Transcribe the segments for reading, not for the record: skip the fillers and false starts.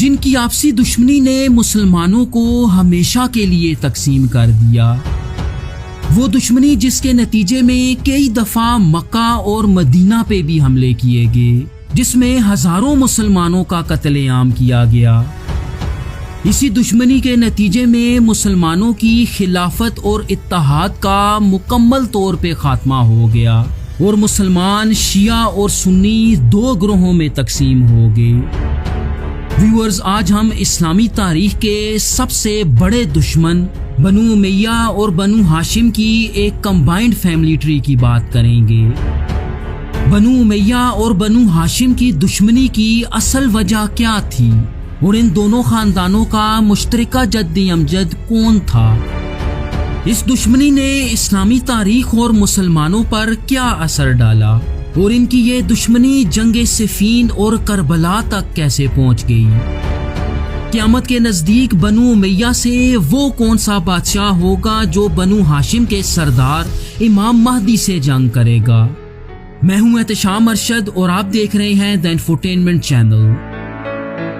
جن کی آپسی دشمنی نے مسلمانوں کو ہمیشہ کے لیے تقسیم کر دیا۔ وہ دشمنی جس کے نتیجے میں کئی دفعہ مکہ اور مدینہ پہ بھی حملے کیے گئے، جس میں ہزاروں مسلمانوں کا قتل عام کیا گیا۔ اسی دشمنی کے نتیجے میں مسلمانوں کی خلافت اور اتحاد کا مکمل طور پہ خاتمہ ہو گیا اور مسلمان شیعہ اور سنی دو گروہوں میں تقسیم ہو گئے۔ ویورز، آج ہم اسلامی تاریخ کے سب سے بڑے دشمن بنو امیہ اور بنو ہاشم کی ایک کمبائنڈ فیملی ٹری کی بات کریں گے۔ بنو امیہ اور بنو ہاشم کی دشمنی کی اصل وجہ کیا تھی اور ان دونوں خاندانوں کا مشترکہ جد امجد کون تھا؟ اس دشمنی نے اسلامی تاریخ اور مسلمانوں پر کیا اثر ڈالا اور ان کی یہ دشمنی جنگ صفین اور کربلا تک کیسے پہنچ گئی؟ قیامت کے نزدیک بنو امیہ سے وہ کون سا بادشاہ ہوگا جو بنو ہاشم کے سردار امام مہدی سے جنگ کرے گا؟ میں ہوں احتشام ارشد اور آپ دیکھ رہے ہیں دی انفوٹینمنٹ چینل۔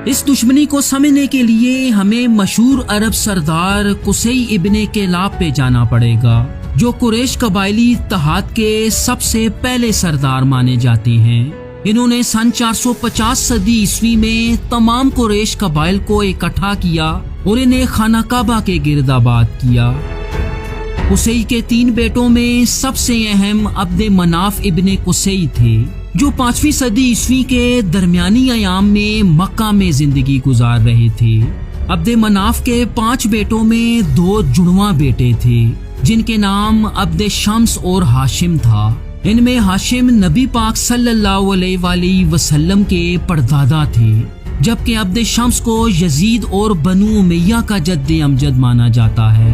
اس دشمنی کو سمجھنے کے لیے ہمیں مشہور عرب سردار قصی ابن کلاب پہ جانا پڑے گا، جو قریش قبائلی اتحاد کے سب سے پہلے سردار مانے جاتے ہیں۔ انہوں نے سن 450 صدی عیسوی میں تمام قریش قبائل کو اکٹھا کیا اور انہیں خانہ کعبہ کے گرد آباد کیا۔ قصی کے 3 بیٹوں میں سب سے اہم عبد مناف ابن قصی تھے، جو 5ویں صدی عیسوی کے درمیانی ایام میں مکہ میں زندگی گزار رہے تھے۔ عبد مناف کے 5 بیٹوں میں 2 جڑواں بیٹے تھے، جن کے نام عبد شمس اور ہاشم تھا۔ ان میں ہاشم نبی پاک صلی اللہ علیہ وآلہ وسلم کے پردادا تھے، جبکہ عبد شمس کو یزید اور بنو امیہ کا جد امجد مانا جاتا ہے۔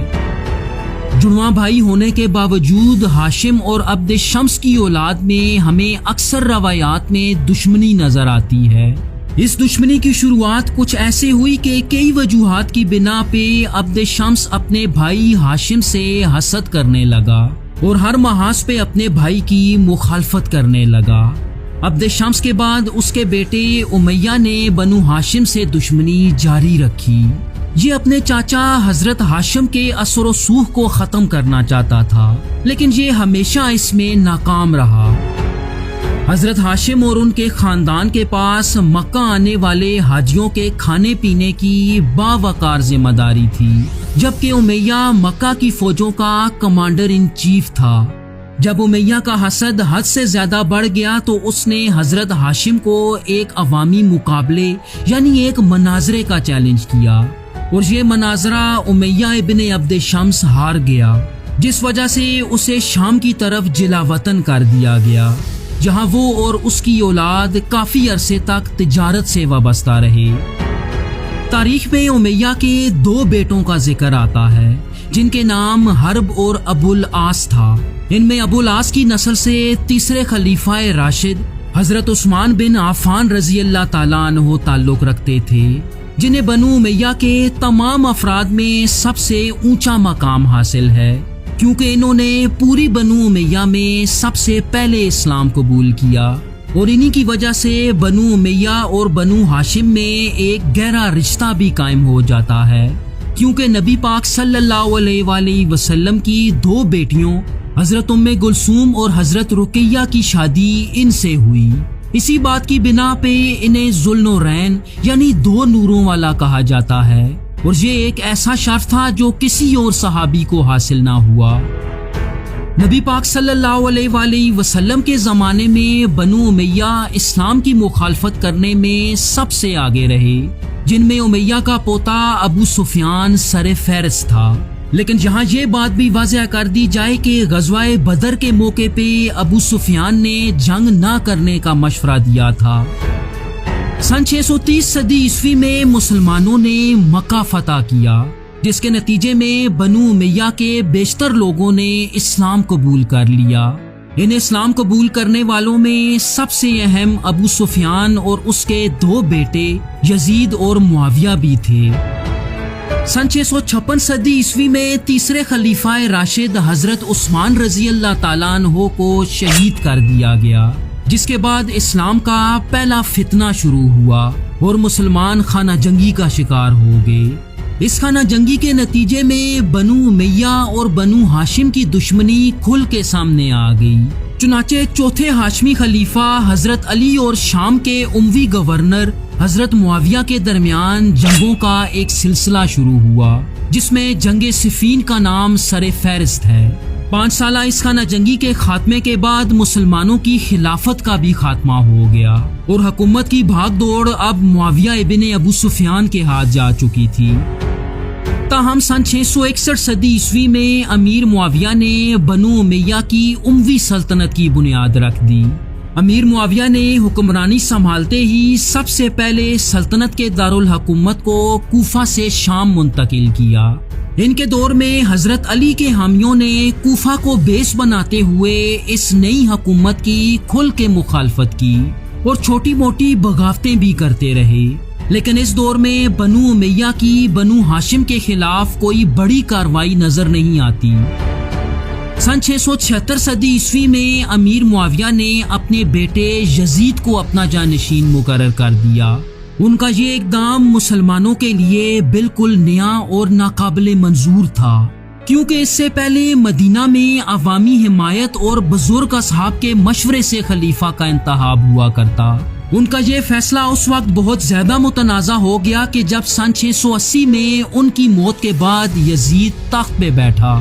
جڑواں بھائی ہونے کے باوجود ہاشم اور عبد شمس کی اولاد میں ہمیں اکثر روایات میں دشمنی نظر آتی ہے۔ اس دشمنی کی شروعات کچھ ایسے ہوئی کہ کئی وجوہات کی بنا پہ عبد شمس اپنے بھائی ہاشم سے حسد کرنے لگا اور ہر محاذ پہ اپنے بھائی کی مخالفت کرنے لگا۔ عبد شمس کے بعد اس کے بیٹے امیہ نے بنو ہاشم سے دشمنی جاری رکھی۔ یہ اپنے چاچا حضرت ہاشم کے اثر و سوگ کو ختم کرنا چاہتا تھا، لیکن یہ ہمیشہ اس میں ناکام رہا۔ حضرت ہاشم اور ان کے خاندان کے پاس مکہ آنے والے حاجیوں کے کھانے پینے کی باوقار ذمہ داری تھی، جبکہ امیہ مکہ کی فوجوں کا کمانڈر ان چیف تھا۔ جب امیہ کا حسد حد سے زیادہ بڑھ گیا تو اس نے حضرت ہاشم کو ایک عوامی مقابلے یعنی ایک مناظرے کا چیلنج کیا، اور یہ مناظرہ امیہ ابن عبد شمس ہار گیا، جس وجہ سے اسے شام کی طرف جلا وطن کر دیا گیا، جہاں وہ اور اس کی اولاد کافی عرصے تک تجارت سے وابستہ رہے۔ تاریخ میں امیہ کے 2 بیٹوں کا ذکر آتا ہے، جن کے نام حرب اور ابو العاص تھا۔ ان میں ابو العاص کی نسل سے تیسرے خلیفہ راشد حضرت عثمان بن عفان رضی اللہ تعالیٰ عنہ تعلق رکھتے تھے، جنہیں بنو امیہ کے تمام افراد میں سب سے اونچا مقام حاصل ہے، کیونکہ انہوں نے پوری بنو امیہ میں سب سے پہلے اسلام قبول کیا، اور انہی کی وجہ سے بنو امیہ اور بنو ہاشم میں ایک گہرا رشتہ بھی قائم ہو جاتا ہے، کیونکہ نبی پاک صلی اللہ علیہ وآلہ وسلم کی 2 بیٹیوں حضرت ام کلثوم اور حضرت رقیہ کی شادی ان سے ہوئی۔ اسی بات کی بنا پہ انہیں ذوالنورین یعنی 2 نوروں والا کہا جاتا ہے، اور یہ ایک ایسا شرف تھا جو کسی اور صحابی کو حاصل نہ ہوا۔ نبی پاک صلی اللہ علیہ وآلہ وسلم کے زمانے میں بنو امیہ اسلام کی مخالفت کرنے میں سب سے آگے رہے، جن میں امیہ کا پوتا ابو سفیان سر فہرست تھا۔ لیکن جہاں یہ بات بھی واضح کر دی جائے کہ غزوہ بدر کے موقع پہ ابو سفیان نے جنگ نہ کرنے کا مشورہ دیا تھا۔ سن 630 صدی عیسوی میں مسلمانوں نے مکہ فتح کیا، جس کے نتیجے میں بنو امیہ کے بیشتر لوگوں نے اسلام قبول کر لیا۔ ان اسلام قبول کرنے والوں میں سب سے اہم ابو سفیان اور اس کے 2 بیٹے یزید اور معاویہ بھی تھے۔ سن 656 صدی عیسوی میں تیسرے خلیفہ راشد حضرت عثمان رضی اللہ تعالیٰ عنہ کو شہید کر دیا گیا، جس کے بعد اسلام کا پہلا فتنہ شروع ہوا اور مسلمان خانہ جنگی کا شکار ہو گئے۔ اس خانہ جنگی کے نتیجے میں بنو امیہ اور بنو ہاشم کی دشمنی کھل کے سامنے آ گئی۔ چنانچہ چوتھے ہاشمی خلیفہ حضرت علی اور شام کے اموی گورنر حضرت معاویہ کے درمیان جنگوں کا ایک سلسلہ شروع ہوا، جس میں جنگ صفین کا نام سر فہرست ہے۔ 5 سالہ اس خانہ جنگی کے خاتمے کے بعد مسلمانوں کی خلافت کا بھی خاتمہ ہو گیا اور حکومت کی بھاگ دوڑ اب معاویہ ابن ابو سفیان کے ہاتھ جا چکی تھی۔ تاہم سن 661 صدی عیسوی میں امیر معاویہ نے بنو امیہ کی اموی سلطنت کی بنیاد رکھ دی۔ امیر معاویہ نے حکمرانی سنبھالتے ہی سب سے پہلے سلطنت کے دارالحکومت کو کوفہ سے شام منتقل کیا۔ ان کے دور میں حضرت علی کے حامیوں نے کوفہ کو بیس بناتے ہوئے اس نئی حکومت کی کھل کے مخالفت کی اور چھوٹی موٹی بغاوتیں بھی کرتے رہے، لیکن اس دور میں بنو امیہ کی بنو ہاشم کے خلاف کوئی بڑی کارروائی نظر نہیں آتی۔ سن 676 صدی عیسوی میں امیر معاویہ نے اپنے بیٹے یزید کو اپنا جانشین مقرر کر دیا۔ ان کا یہ اقدام مسلمانوں کے لیے بالکل نیا اور ناقابل منظور تھا، کیونکہ اس سے پہلے مدینہ میں عوامی حمایت اور بزرگ اصحاب کے مشورے سے خلیفہ کا انتخاب ہوا کرتا۔ ان کا یہ فیصلہ اس وقت بہت زیادہ متنازع ہو گیا کہ جب سن 680 میں ان کی موت کے بعد یزید تخت پہ بیٹھا۔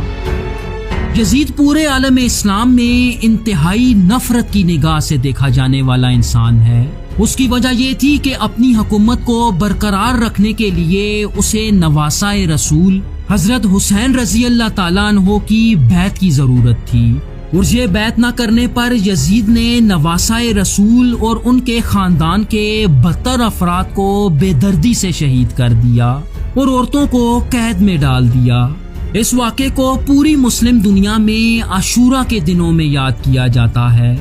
یزید پورے عالم اسلام میں انتہائی نفرت کی نگاہ سے دیکھا جانے والا انسان ہے۔ اس کی وجہ یہ تھی کہ اپنی حکومت کو برقرار رکھنے کے لیے اسے نواسۂ رسول حضرت حسین رضی اللہ تعالیٰ عنہ کی بیعت کی ضرورت تھی، اور یہ بیعت نہ کرنے پر یزید نے نواسۂ رسول اور ان کے خاندان کے بدتر افراد کو بے دردی سے شہید کر دیا اور عورتوں کو قید میں ڈال دیا۔ اس واقعے کو پوری مسلم دنیا میں عاشورہ کے دنوں میں یاد کیا جاتا ہے۔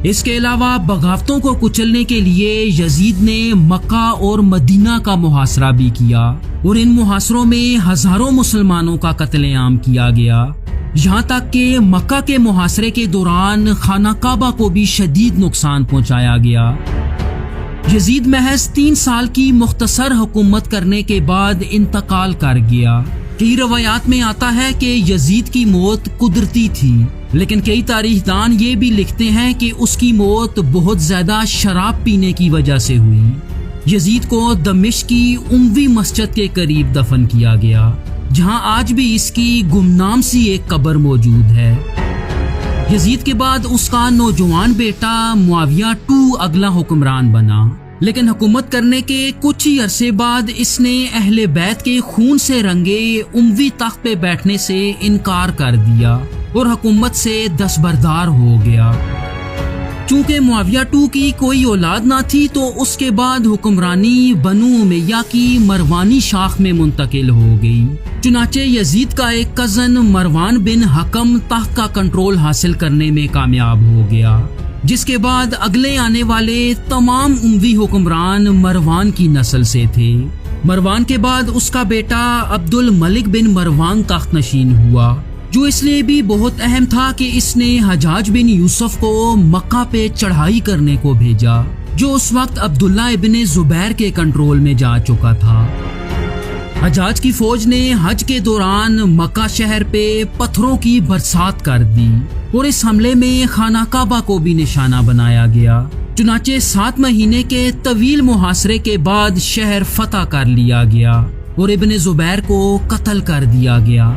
اس کے علاوہ بغاوتوں کو کچلنے کے لیے یزید نے مکہ اور مدینہ کا محاصرہ بھی کیا، اور ان محاصروں میں ہزاروں مسلمانوں کا قتل عام کیا گیا، یہاں تک کہ مکہ کے محاصرے کے دوران خانہ کعبہ کو بھی شدید نقصان پہنچایا گیا۔ یزید محض 3 سال کی مختصر حکومت کرنے کے بعد انتقال کر گیا۔ کئی روایات میں آتا ہے کہ یزید کی موت قدرتی تھی، لیکن کئی تاریخ دان یہ بھی لکھتے ہیں کہ اس کی موت بہت زیادہ شراب پینے کی وجہ سے ہوئی۔ یزید کو دمشق کی اموی مسجد کے قریب دفن کیا گیا، جہاں آج بھی اس کی گمنام سی ایک قبر موجود ہے۔ یزید کے بعد اس کا نوجوان بیٹا معاویہ اگلا حکمران بنا، لیکن حکومت کرنے کے کچھ ہی عرصے بعد اس نے اہل بیت کے خون سے رنگے اموی تخت پہ بیٹھنے سے انکار کر دیا اور حکومت سے دستبردار ہو گیا۔ چونکہ معاویہ کی کوئی اولاد نہ تھی تو اس کے بعد حکمرانی بنو امیہ کی مروانی شاخ میں منتقل ہو گئی۔ چنانچہ یزید کا ایک کزن مروان بن حکم تخت کا کنٹرول حاصل کرنے میں کامیاب ہو گیا، جس کے بعد اگلے آنے والے تمام اموی حکمران مروان کی نسل سے تھے۔ مروان کے بعد اس کا بیٹا عبد الملک بن مروان تخت نشین ہوا، جو اس لیے بھی بہت اہم تھا کہ اس نے حجاج بن یوسف کو مکہ پہ چڑھائی کرنے کو بھیجا، جو اس وقت عبداللہ ابن زبیر کے کنٹرول میں جا چکا تھا۔ حجاج کی فوج نے حج کے دوران مکہ شہر پہ پتھروں کی برسات کر دی اور اس حملے میں خانہ کعبہ کو بھی نشانہ بنایا گیا۔ چنانچہ 7 مہینے کے طویل محاصرے کے بعد شہر فتح کر لیا گیا اور ابن زبیر کو قتل کر دیا گیا۔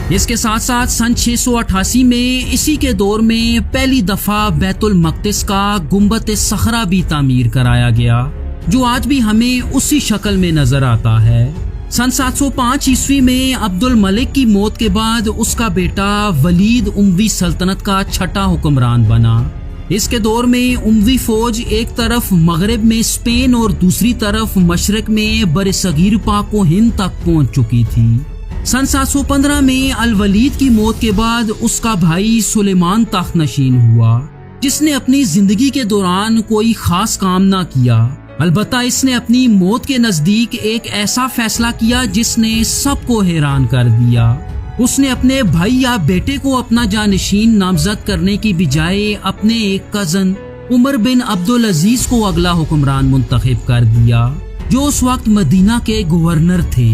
اس کے ساتھ ساتھ سن 688 میں اسی کے دور میں پہلی دفعہ بیت المقدس کا گنبد صخرہ بھی تعمیر کرایا گیا، جو آج بھی ہمیں اسی شکل میں نظر آتا ہے۔ سن 705 عیسوی میں عبد الملک کی موت کے بعد اس کا بیٹا ولید اموی سلطنت کا 6واں حکمران بنا۔ اس کے دور میں اموی فوج ایک طرف مغرب میں اسپین اور دوسری طرف مشرق میں برصغیر پاک و ہند تک پہنچ چکی تھی۔ سن 715 میں الولید کی موت کے بعد اس کا بھائی سلیمان تخت نشین ہوا، جس نے اپنی زندگی کے دوران کوئی خاص کام نہ کیا۔ البتہ اس نے اپنی موت کے نزدیک ایک ایسا فیصلہ کیا جس نے سب کو حیران کر دیا۔ اس نے اپنے بھائی یا بیٹے کو اپنا جانشین نامزد کرنے کی بجائے اپنے ایک کزن عمر بن عبدالعزیز کو اگلا حکمران منتخب کر دیا، جو اس وقت مدینہ کے گورنر تھے۔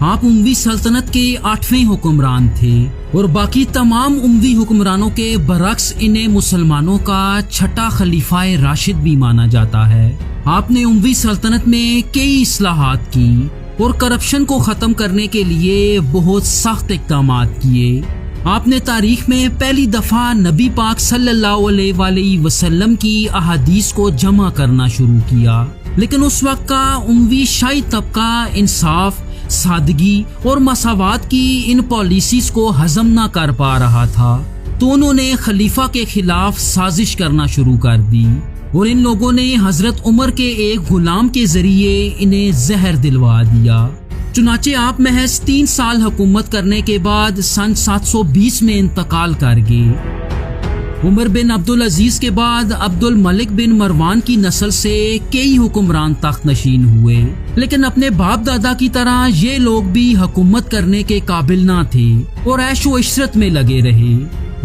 آپ اموی سلطنت کے 8ویں حکمران تھے اور باقی تمام اموی حکمرانوں کے برعکس انہیں مسلمانوں کا 6واں خلیفہ راشد بھی مانا جاتا ہے۔ آپ نے اموی سلطنت میں کئی اصلاحات کی اور کرپشن کو ختم کرنے کے لیے بہت سخت اقدامات کیے۔ آپ نے تاریخ میں پہلی دفعہ نبی پاک صلی اللہ علیہ وآلہ وسلم کی احادیث کو جمع کرنا شروع کیا، لیکن اس وقت کا اموی شاہی طبقہ انصاف، سادگی اور مساوات کی ان پالیسیز کو ہضم نہ کر پا رہا تھا، تو انہوں نے خلیفہ کے خلاف سازش کرنا شروع کر دی اور ان لوگوں نے حضرت عمر کے ایک غلام کے ذریعے انہیں زہر دلوا دیا۔ چنانچہ آپ محض 3 سال حکومت کرنے کے بعد سن 720 میں انتقال کر گئے۔ عمر بن عبدالعزیز کے بعد عبد الملک بن مروان کی نسل سے کئی حکمران تخت نشین ہوئے، لیکن اپنے باپ دادا کی طرح یہ لوگ بھی حکومت کرنے کے قابل نہ تھے اور عیش و عشرت میں لگے رہے۔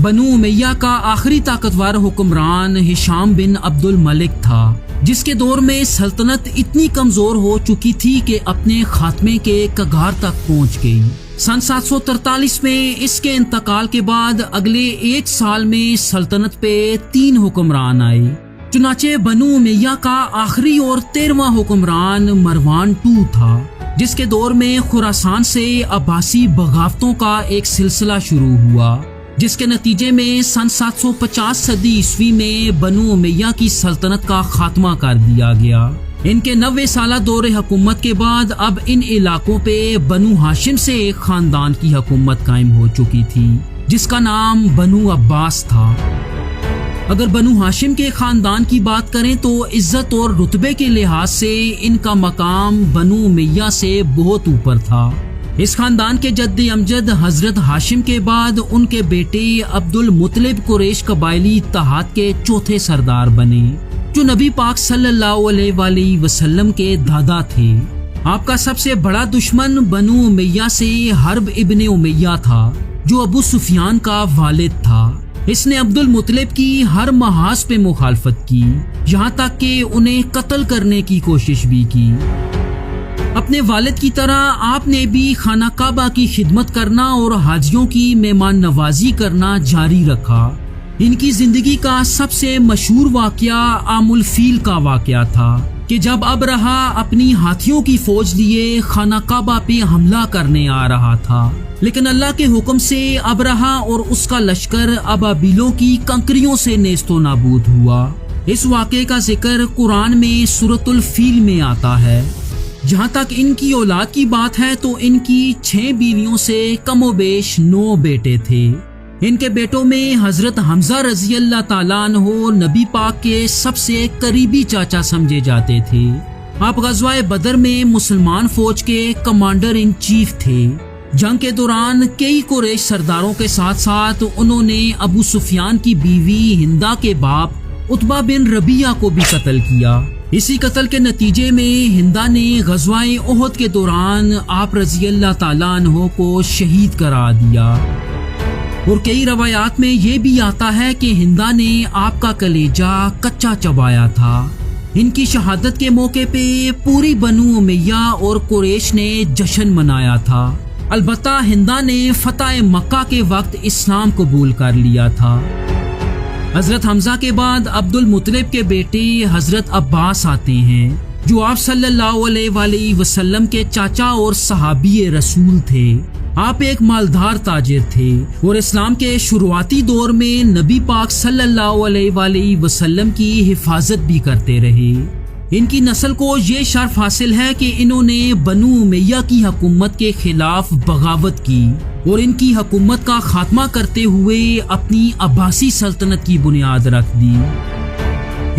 بنو امیہ کا آخری طاقتور حکمران ہشام بن عبد الملک تھا، جس کے دور میں سلطنت اتنی کمزور ہو چکی تھی کہ اپنے خاتمے کے کگار تک پہنچ گئی۔ سن 743 میں اس کے انتقال کے بعد اگلے 1 سال میں سلطنت پہ 3 حکمران آئے۔ چنانچہ بنو امیہ کا آخری اور 13واں حکمران مروان II تھا، جس کے دور میں خراسان سے عباسی بغاوتوں کا ایک سلسلہ شروع ہوا، جس کے نتیجے میں سن 750 صدی عیسوی میں بنو امیہ کی سلطنت کا خاتمہ کر دیا گیا۔ ان کے 90 سالہ دور حکومت کے بعد اب ان علاقوں پہ بنو ہاشم سے ایک خاندان کی حکومت قائم ہو چکی تھی، جس کا نام بنو عباس تھا۔ اگر بنو ہاشم کے خاندان کی بات کریں تو عزت اور رتبے کے لحاظ سے ان کا مقام بنو امیہ سے بہت اوپر تھا۔ اس خاندان کے جد امجد حضرت ہاشم کے بعد ان کے بیٹے عبد المطلب قریش قبائلی اتحاد کے 4تھے سردار بنے، جو نبی پاک صلی اللہ علیہ وآلہ وسلم کے دادا تھے۔ آپ کا سب سے بڑا دشمن بنو امیہ سے حرب ابن امیہ تھا، جو ابو سفیان کا والد تھا۔ اس نے عبد المطلب کی ہر محاذ پہ مخالفت کی، یہاں تک کہ انہیں قتل کرنے کی کوشش بھی کی۔ اپنے والد کی طرح آپ نے بھی خانہ کعبہ کی خدمت کرنا اور حاجیوں کی مہمان نوازی کرنا جاری رکھا۔ ان کی زندگی کا سب سے مشہور واقعہ عام الفیل کا واقعہ تھا کہ جب ابرہہ اپنی ہاتھیوں کی فوج لیے خانہ کعبہ پہ حملہ کرنے آ رہا تھا، لیکن اللہ کے حکم سے ابرہہ اور اس کا لشکر ابابیلوں کی کنکریوں سے نیست و نابود ہوا۔ اس واقعے کا ذکر قرآن میں سورۃ الفیل میں آتا ہے۔ جہاں تک ان کی اولاد کی بات ہے تو ان کی 6 بیویوں سے کم و بیش 9 بیٹے تھے۔ ان کے بیٹوں میں حضرت حمزہ رضی اللہ تعالیٰ عنہ نبی پاک کے سب سے قریبی چاچا سمجھے جاتے تھے۔ آپ غزوہ بدر میں مسلمان فوج کے کمانڈر ان چیف تھے۔ جنگ کے دوران کئی قریش سرداروں کے ساتھ ساتھ انہوں نے ابو سفیان کی بیوی ہندا کے باپ عتبہ بن ربیعہ کو بھی قتل کیا۔ اسی قتل کے نتیجے میں ہندا نے غزوہ احد کے دوران آپ رضی اللہ تعالیٰ عنہ کو شہید کرا دیا، اور کئی روایات میں یہ بھی آتا ہے کہ ہندا نے آپ کا کلیجہ کچا چبایا تھا۔ ان کی شہادت کے موقع پہ پوری بنو امیہ اور قریش نے جشن منایا تھا۔ البتہ ہندا نے فتح مکہ کے وقت اسلام قبول کر لیا تھا۔ حضرت حمزہ کے بعد عبد المطلب کے بیٹے حضرت عباس آتے ہیں، جو آپ صلی اللہ علیہ وآلہ وسلم کے چاچا اور صحابی رسول تھے۔ آپ ایک مالدار تاجر تھے اور اسلام کے شروعاتی دور میں نبی پاک صلی اللہ علیہ وآلہ وسلم کی حفاظت بھی کرتے رہے۔ ان کی نسل کو یہ شرف حاصل ہے کہ انہوں نے بنو امیہ کی حکومت کے خلاف بغاوت کی اور ان کی حکومت کا خاتمہ کرتے ہوئے اپنی عباسی سلطنت کی بنیاد رکھ دی۔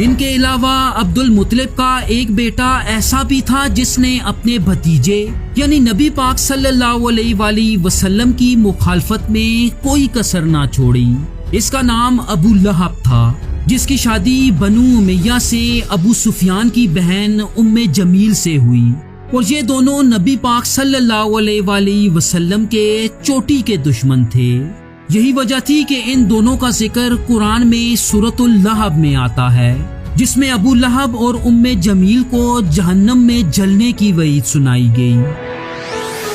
ان کے علاوہ عبد المطلب کا ایک بیٹا ایسا بھی تھا جس نے اپنے بھتیجے یعنی نبی پاک صلی اللہ علیہ وآلہ وسلم کی مخالفت میں کوئی کسر نہ چھوڑی۔ اس کا نام ابو لہب تھا، جس کی شادی بنو امیہ سے ابو سفیان کی بہن ام جمیل سے ہوئی، اور یہ دونوں نبی پاک صلی اللہ علیہ وآلہ وسلم کے چوٹی کے دشمن تھے۔ یہی وجہ تھی کہ ان دونوں کا ذکر قرآن میں سورۃ اللہب میں آتا ہے، جس میں ابو لہب اور ام جمیل کو جہنم میں جلنے کی وعید سنائی گئی۔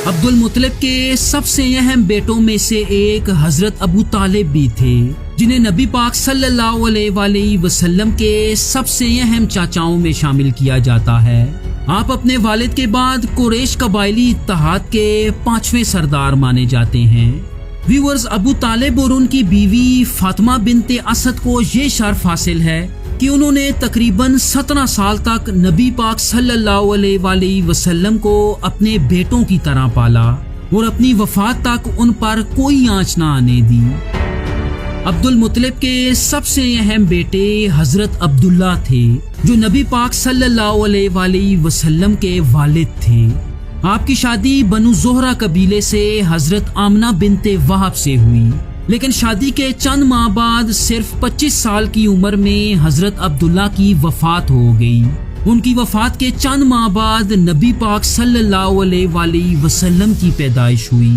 عبد المطلب کے سب سے اہم بیٹوں میں سے ایک حضرت ابو طالب بھی تھے، جنہیں نبی پاک صلی اللہ علیہ وآلہ وسلم کے سب سے اہم چاچاؤں میں شامل کیا جاتا ہے۔ آپ اپنے والد کے بعد قریش قبائلی اتحاد کے 5ویں سردار مانے جاتے ہیں۔ ویورز، ابو طالب اور ان کی بیوی فاطمہ بنت اسد کو یہ شرف حاصل ہے کہ انہوں نے تقریباً 17 سال تک نبی پاک صلی اللہ علیہ وآلہ وسلم کو اپنے بیٹوں کی طرح پالا اور اپنی وفات تک ان پر کوئی آنچ نہ آنے دی۔ عبد المطلب کے سب سے اہم بیٹے حضرت عبداللہ تھے، جو نبی پاک صلی اللہ علیہ وآلہ وسلم کے والد تھے۔ آپ کی شادی بنو زہرہ قبیلے سے حضرت آمنہ بنت وہب سے ہوئی، لیکن شادی کے چند ماہ بعد صرف 25 سال کی عمر میں حضرت عبداللہ کی وفات ہو گئی۔ ان کی وفات کے چند ماہ بعد نبی پاک صلی اللہ علیہ وآلہ وسلم کی پیدائش ہوئی۔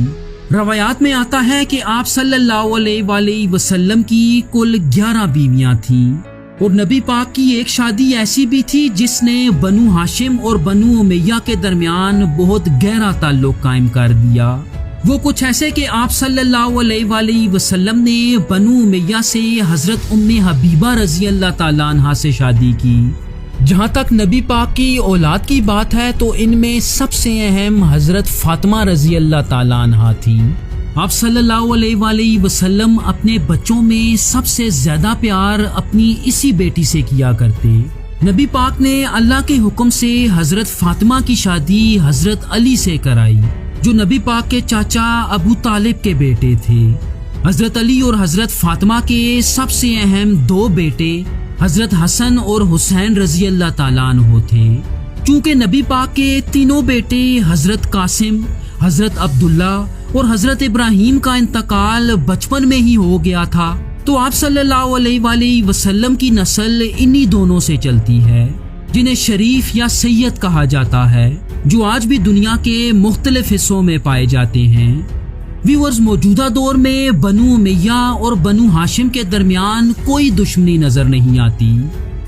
روایات میں آتا ہے کہ آپ صلی اللہ علیہ وآلہ وسلم کی کل 11 بیویاں تھیں، اور نبی پاک کی ایک شادی ایسی بھی تھی جس نے بنو ہاشم اور بنو امیہ کے درمیان بہت گہرا تعلق قائم کر دیا۔ وہ کچھ ایسے کہ آپ صلی اللہ علیہ وآلہ وسلم نے بنو امیہ سے حضرت ام حبیبہ رضی اللہ تعالیٰ عنہا سے شادی کی۔ جہاں تک نبی پاک کی اولاد کی بات ہے تو ان میں سب سے اہم حضرت فاطمہ رضی اللہ تعالیٰ عنہا تھی۔ آپ صلی اللہ علیہ وآلہ وسلم اپنے بچوں میں سب سے زیادہ پیار اپنی اسی بیٹی سے کیا کرتے۔ نبی پاک نے اللہ کے حکم سے حضرت فاطمہ کی شادی حضرت علی سے کرائی، جو نبی پاک کے چاچا ابو طالب کے بیٹے تھے۔ حضرت علی اور حضرت فاطمہ کے سب سے اہم 2 بیٹے حضرت حسن اور حسین رضی اللہ تعالیٰ عنہ تھے۔ چونکہ نبی پاک کے تینوں بیٹے حضرت قاسم، حضرت عبداللہ اور حضرت ابراہیم کا انتقال بچپن میں ہی ہو گیا تھا، تو آپ صلی اللہ علیہ وآلہ وسلم کی نسل انہی دونوں سے چلتی ہے، جنہیں شریف یا سید کہا جاتا ہے، جو آج بھی دنیا کے مختلف حصوں میں پائے جاتے ہیں۔ ویورز، موجودہ دور میں بنو امیہ اور بنو ہاشم کے درمیان کوئی دشمنی نظر نہیں آتی،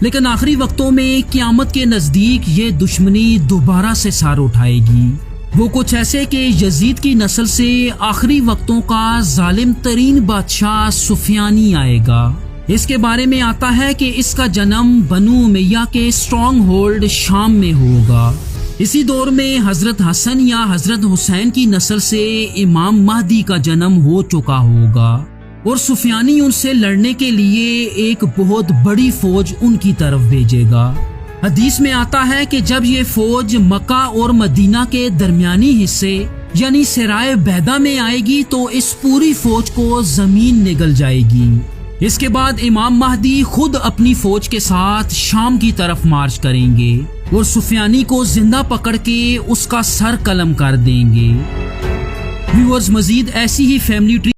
لیکن آخری وقتوں میں قیامت کے نزدیک یہ دشمنی دوبارہ سے سار اٹھائے گی۔ وہ کچھ ایسے کہ یزید کی نسل سے آخری وقتوں کا ظالم ترین بادشاہ سفیانی آئے گا۔ اس کے بارے میں آتا ہے کہ اس کا جنم بنو امیہ کے اسٹرانگ ہولڈ شام میں ہوگا۔ اسی دور میں حضرت حسن یا حضرت حسین کی نسل سے امام مہدی کا جنم ہو چکا ہوگا، اور سفیانی ان سے لڑنے کے لیے ایک بہت بڑی فوج ان کی طرف بھیجے گا۔ حدیث میں آتا ہے کہ جب یہ فوج مکہ اور مدینہ کے درمیانی حصے یعنی سرائے بیضا میں آئے گی تو اس پوری فوج کو زمین نگل جائے گی۔ اس کے بعد امام مہدی خود اپنی فوج کے ساتھ شام کی طرف مارچ کریں گے اور سفیانی کو زندہ پکڑ کے اس کا سر قلم کر دیں گے۔ ویورز، مزید ایسی ہی فیملی ٹری